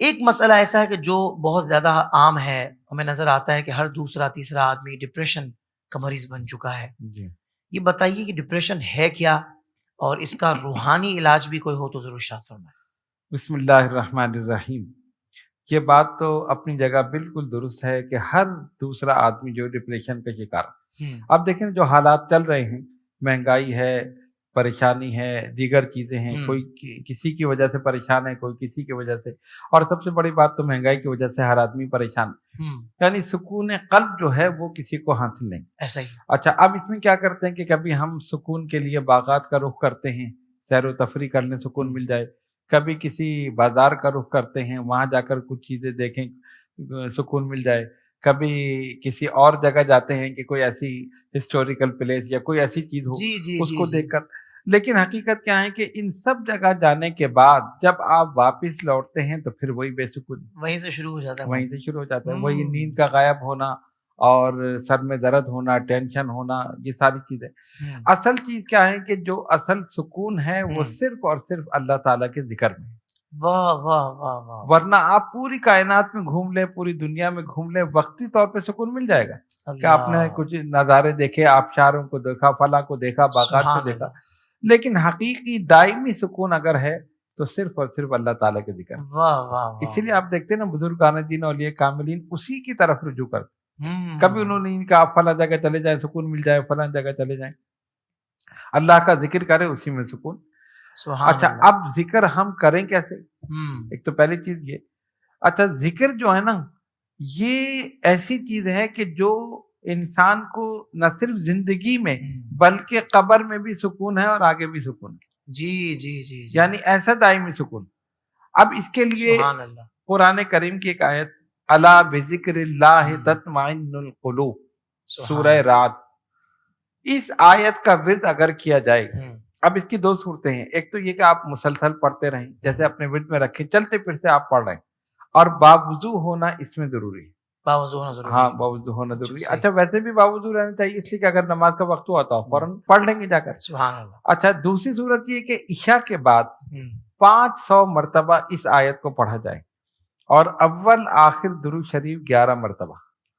ایک مسئلہ ایسا ہے کہ جو بہت زیادہ عام ہے، ہمیں نظر آتا ہے کہ ہر دوسرا تیسرا آدمی ڈپریشن کا مریض بن چکا ہے۔ جی یہ بتائیے کہ ڈپریشن ہے کیا، اور اس کا روحانی علاج بھی کوئی ہو تو ضرور ارشاد فرمائیں۔ بسم اللہ الرحمن الرحیم۔ یہ بات تو اپنی جگہ بالکل درست ہے کہ ہر دوسرا آدمی جو ڈپریشن کا شکار ہے۔ اب دیکھیں جو حالات چل رہے ہیں، مہنگائی ہے، پریشانی ہے، دیگر چیزیں ہیں، کوئی کسی کی وجہ سے پریشان ہے، کوئی کسی کی وجہ سے، اور سب سے بڑی بات تو مہنگائی کی وجہ سے ہر آدمی پریشان ہے۔ یعنی سکون قلب جو ہے وہ کسی کو حاصل نہیں۔ ایسا ہی۔ اچھا، اب اس میں کیا کرتے ہیں کہ کبھی ہم سکون کے لیے باغات کا رخ کرتے ہیں، سیر و تفریح کرنے سکون مل جائے، کبھی کسی بازار کا رخ کرتے ہیں، وہاں جا کر کچھ چیزیں دیکھیں سکون مل جائے، کبھی کسی اور جگہ جاتے ہیں کہ کوئی ایسی ہسٹوریکل پلیس یا کوئی ایسی چیز ہو اس کو دیکھ کر۔ لیکن حقیقت کیا ہے کہ ان سب جگہ جانے کے بعد جب آپ واپس لوٹتے ہیں تو پھر وہی بے سکون وہیں سے شروع ہو جاتا ہے، وہیں سے شروع ہو جاتا ہے، وہی نیند کا غائب ہونا اور سر میں درد ہونا، ٹینشن ہونا، یہ ساری چیزیں۔ اصل چیز کیا ہے کہ جو اصل سکون ہے وہ صرف اور صرف اللہ تعالیٰ کے ذکر میں۔ واہ واہ واہ واہ۔ ورنہ آپ پوری کائنات میں گھوم لیں، پوری دنیا میں گھوم لیں، وقتی طور پہ سکون مل جائے گا کہ آپ نے کچھ نظارے دیکھے، آبشاروں کو دیکھا، فلاں کو دیکھا، باغات کو دیکھا، لیکن حقیقی دائمی سکون اگر ہے تو صرف اور صرف اللہ تعالیٰ کے ذکر۔ واہ واہ۔ اسی لیے آپ دیکھتے ہیں نا بزرگان دین اولیاء کاملین اسی کی طرف رجوع کرتے، کبھی انہوں نے نہیں کہا آپ فلاں جگہ چلے جائیں سکون مل جائے، فلاں جگہ چلے جائیں، اللہ کا ذکر کرے اسی میں سکون۔ اچھا، اب ذکر ہم کریں کیسے؟ ایک تو پہلی چیز یہ، اچھا ذکر جو ہے نا یہ ایسی چیز ہے کہ جو انسان کو نہ صرف زندگی میں بلکہ قبر میں بھی سکون ہے اور آگے بھی سکون ہے۔ جی جی جی، یعنی ایسا دائمی سکون۔ اب اس کے لیے قرآن کریم کی ایک آیت، الا بذکر اللہ تطمئن القلوب، سورہ رعد، اس آیت کا ورد اگر کیا جائے، اب اس کی دو صورتیں ہیں، ایک تو یہ کہ آپ مسلسل پڑھتے رہیں، جیسے اپنے ورد میں رکھیں، چلتے پھرتے آپ پڑھ رہے ہیں، اور باوضو ہونا اس میں ضروری ہے۔ باوضو ہونا ضروری ہے۔ ہاں، باوضو ہونا ضروری ہے۔ اچھا، ویسے بھی باوضو رہنا چاہیے اس لیے کہ اگر نماز کا وقت ہوا تو فوراً پڑھ لیں گے جا کر۔ سبحان اللہ۔ اچھا، دوسری صورت یہ کہ عشاء کے بعد 500 مرتبہ اس آیت کو پڑھا جائے، اور اول آخر درود شریف 11 مرتبہ۔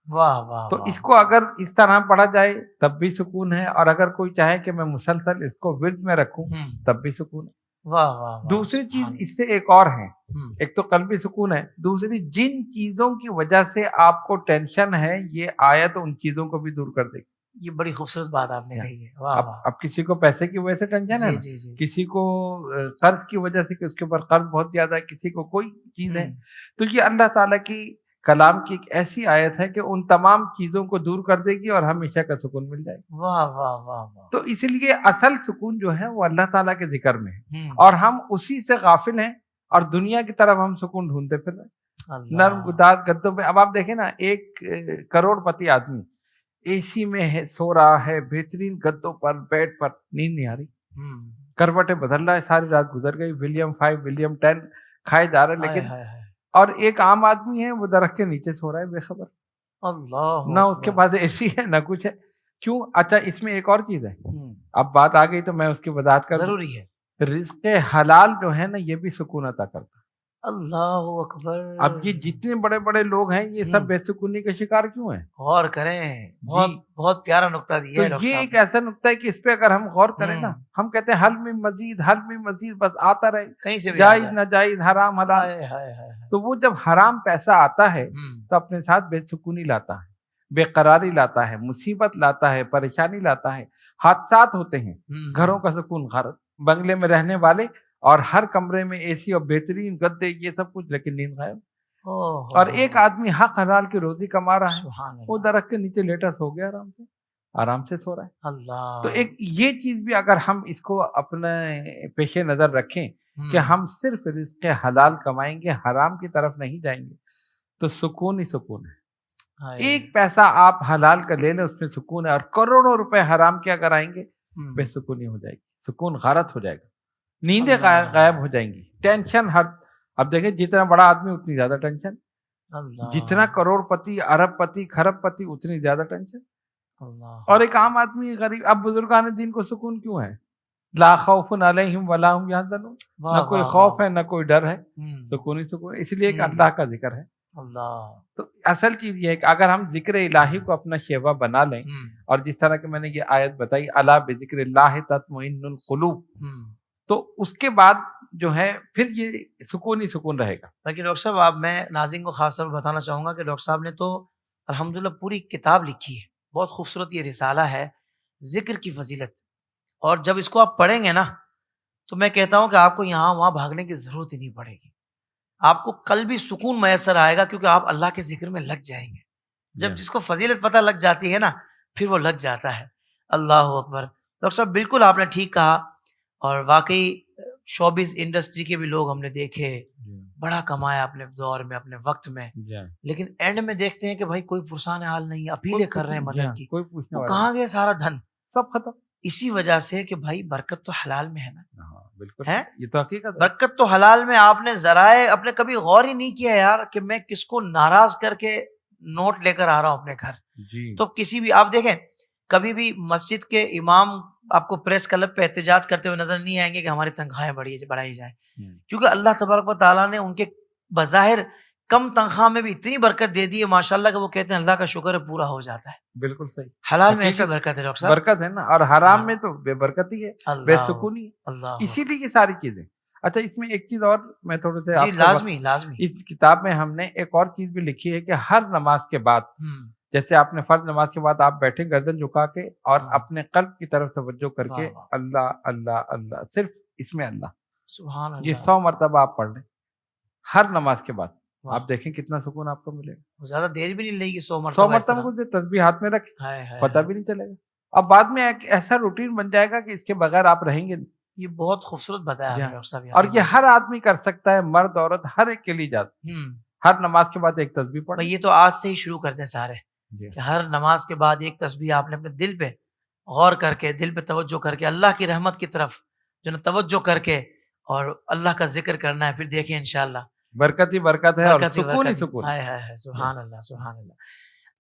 واہ واہ۔ تو اس کو اگر اس طرح پڑھا جائے تب بھی سکون ہے، اور اگر کوئی چاہے کہ میں مسلسل اس کو ورد میں رکھوں تب بھی سکون ہے۔ واہ واہ۔ دوسری چیز اس سے ایک اور ہے، ایک تو قلبی سکون ہے، دوسری جن چیزوں کی وجہ سے آپ کو ٹینشن ہے یہ آیت ان چیزوں کو بھی دور کر دے گی۔ یہ بڑی خوبصورت بات آپ نے کہی ہے۔ اب کسی کو پیسے کی وجہ سے ٹینشن ہے نا، کسی کو قرض کی وجہ سے کہ اس کے اوپر قرض بہت زیادہ ہے، کسی کو کوئی چیز ہے، تو یہ اللہ تعالیٰ کی کلام کی ایک ایسی آیت ہے کہ ان تمام چیزوں کو دور کر دے گی اور ہمیشہ کا سکون مل جائے گا۔ واہ واہ واہ واہ۔ تو اس لیے اصل سکون جو ہے وہ اللہ تعالیٰ کے ذکر میں ہے، اور ہم اسی سے غافل ہیں، اور دنیا کی طرف ہم سکون ڈھونڈتے پھر رہے ہیں نرم گداز گدوں پہ۔ اب آپ دیکھیں نا، 1 کروڑ پتی آدمی اے سی میں ہے، سو رہا ہے، بہترین گدوں پر، بیڈ پر، نیند نہیں آ رہی، کروٹیں بدل رہا ہے، ساری رات گزر گئی، ولیم 5 ولیم 10 کھائے جا رہے، لیکن اور ایک عام آدمی ہے وہ درخت کے نیچے سو رہا ہے بے خبر، اللہ، نہ اس کے پاس اے سی ہے نہ کچھ ہے۔ کیوں؟ اچھا، اس میں ایک اور چیز ہے، اب بات آ گئی تو میں اس کی وضاحت کر دوں۔ ضروری ہے۔ رزق حلال جو ہے نا یہ بھی سکون عطا کرتا ہے۔ اللہ اکبر۔ اب یہ جتنے بڑے بڑے لوگ ہیں یہ سب بے سکونی کا شکار کیوں ہیں؟ غور کریں، بہت پیارا نقطہ دیا ہے تو ڈاکٹر یہ صاحب ایک ایسا نقطہ ہے کہ اس پہ اگر ہم غور کریں نا، ہم کہتے ہیں حل میں مزید، حل میں مزید، بس آتا رہے، کہیں سے بھی جائز ناجائز، حرام حلال۔ تو وہ جب حرام پیسہ آتا ہے تو اپنے ساتھ بے سکونی لاتا ہے، بے قراری لاتا ہے، مصیبت لاتا ہے، پریشانی لاتا ہے، حادثات ہوتے ہیں، گھروں کا سکون غارت، بنگلے میں رہنے والے اور ہر کمرے میں اے سی اور بہترین گدے، یہ سب کچھ، لیکن نیند غائب۔ اور ایک آدمی حق حلال کی روزی کما رہا ہے، وہ درخت کے نیچے لیٹا سو گیا، آرام سے سو رہا ہے۔ اللہ۔ تو ایک یہ چیز بھی اگر ہم اس کو اپنے پیش نظر رکھیں کہ ہم صرف رزق حلال کمائیں گے، حرام کی طرف نہیں جائیں گے، تو سکون ہی سکون ہے۔ ایک پیسہ آپ حلال کا لے لیں اس میں سکون ہے، اور کروڑوں روپے حرام کے اگر آئیں گے بے سکونی ہو جائے گی، سکون غارت ہو جائے گا، نیندیں غائب ہو جائیں گی، ٹینشن ہر۔ اب دیکھیں جتنا بڑا آدمی اتنی زیادہ ٹینشن، جتنا کروڑ پتی، ارب پتی، کھرب پتی، اتنی زیادہ ٹینشن، اور ایک عام آدمی غریب۔ اب بزرگان دین کو سکون کیوں ہے؟ لا خوف علیہم ولا هم یحزنون، نہ کوئی خوف ہے نہ کوئی ڈر ہے، سکون ہی سکون، اس لیے ایک اللہ کا ذکر ہے۔ اللہ تو اصل چیز یہ ہے کہ اگر ہم ذکر الہی کو اپنا شیوا بنا لیں، اور جس طرح کہ میں نے یہ آیت بتائی الا بذکر اللہ تطمئن القلوب، تو اس کے بعد جو ہے پھر یہ سکون ہی سکون رہے گا۔ بلکہ ڈاکٹر صاحب آپ، میں ناظرین کو خاص طور پر بتانا چاہوں گا کہ ڈاکٹر صاحب نے تو الحمدللہ پوری کتاب لکھی ہے، بہت خوبصورت یہ رسالہ ہے ذکر کی فضیلت، اور جب اس کو آپ پڑھیں گے نا تو میں کہتا ہوں کہ آپ کو یہاں وہاں بھاگنے کی ضرورت ہی نہیں پڑے گی، آپ کو قلبی سکون میسر آئے گا، کیونکہ آپ اللہ کے ذکر میں لگ جائیں گے۔ جب جس کو فضیلت پتہ لگ جاتی ہے نا پھر وہ لگ جاتا ہے۔ اللہ اکبر ڈاکٹر صاحب، بالکل آپ نے ٹھیک کہا، اور واقعی شوبز انڈسٹری کے بھی لوگ ہم نے دیکھے بڑا کمایا اپنے دور میں اپنے وقت میں، لیکن اینڈ میں دیکھتے ہیں کہ بھائی کوئی پرسان حال نہیں، اپیلیں کر رہے ہیں مدد کی، وہ کہاں گئے سارا دھن؟ سب ختم۔ اسی وجہ سے کہ بھائی برکت تو حلال میں ہے نا، بالکل ہے یہ تو حقیقت، برکت تو حلال میں۔ آپ نے ذرائع اپنے کبھی غور ہی نہیں کیا یار کہ میں کس کو ناراض کر کے نوٹ لے کر آ رہا ہوں اپنے گھر۔ تو کسی بھی آپ دیکھیں، کبھی بھی مسجد کے امام آپ کو پریس کلب پہ احتجاج کرتے ہوئے نظر نہیں آئیں گے کہ ہماری تنخواہیں بڑھائی جائیں، کیونکہ اللہ تبارک و تعالیٰ نے ان کے بظاہر کم تنخواہ میں بھی اتنی برکت دے دی ہے ماشاءاللہ کہ وہ کہتے ہیں اللہ کا شکر ہے پورا ہو جاتا ہے۔ بالکل صحیح، حلال میں ایسی برکت ہے ڈاکٹر صاحب، برکت ہے نا، اور حرام میں تو بے برکتی ہے، بے سکونی ہے، اسی لیے یہ ساری چیزیں۔ اچھا، اس میں ایک چیز اور میں تھوڑے سے جی لازمی اس کتاب میں ہم نے ایک اور چیز بھی لکھی ہے کہ ہر نماز کے بعد، جیسے آپ نے فرض نماز کے بعد آپ بیٹھے گردن جھکا کے اور اپنے قلب کی طرف توجہ کر کے اللہ اللہ اللہ، صرف اس میں اللہ، سبحان اللہ، یہ 100 مرتبہ آپ پڑھ لیں ہر نماز کے بعد، آپ دیکھیں کتنا سکون آپ کو ملے گا۔ زیادہ دیر بھی نہیں لگے گی، 100 مرتبہ کو تسبیح ہاتھ میں رکھیں، پتہ بھی نہیں چلے گا، اب بعد میں ایک ایسا روٹین بن جائے گا کہ اس کے بغیر آپ رہیں گے نہیں۔ یہ بہت خوبصورت بتایا ڈاکٹر صاحب، اور یہ ہر آدمی کر سکتا ہے، مرد عورت ہر ایک کے لیے جاتا، ہر نماز کے بعد ایک تسبیح پڑھیں۔ یہ تو آج سے ہی شروع کرتے ہیں سارے، کہ ہر نماز کے بعد ایک تسبیح آپ نے اپنے دل پہ غور کر کے، دل پہ توجہ کر کے، اللہ کی رحمت کی طرف جو نا توجہ کر کے اور اللہ کا ذکر کرنا ہے، پھر دیکھیں انشاءاللہ برکت ہی برکت ہے، اور سکون ہی سکون۔ سبحان اللہ سبحان اللہ۔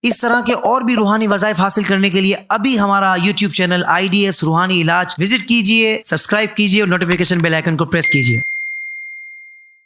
اس طرح کے اور بھی روحانی وظائف حاصل کرنے کے لیے ابھی ہمارا یوٹیوب چینل IDS روحانی علاج وزٹ کیجئے، سبسکرائب کیجئے اور نوٹیفیکیشن بیل آئیکن کو پریس کیجئے۔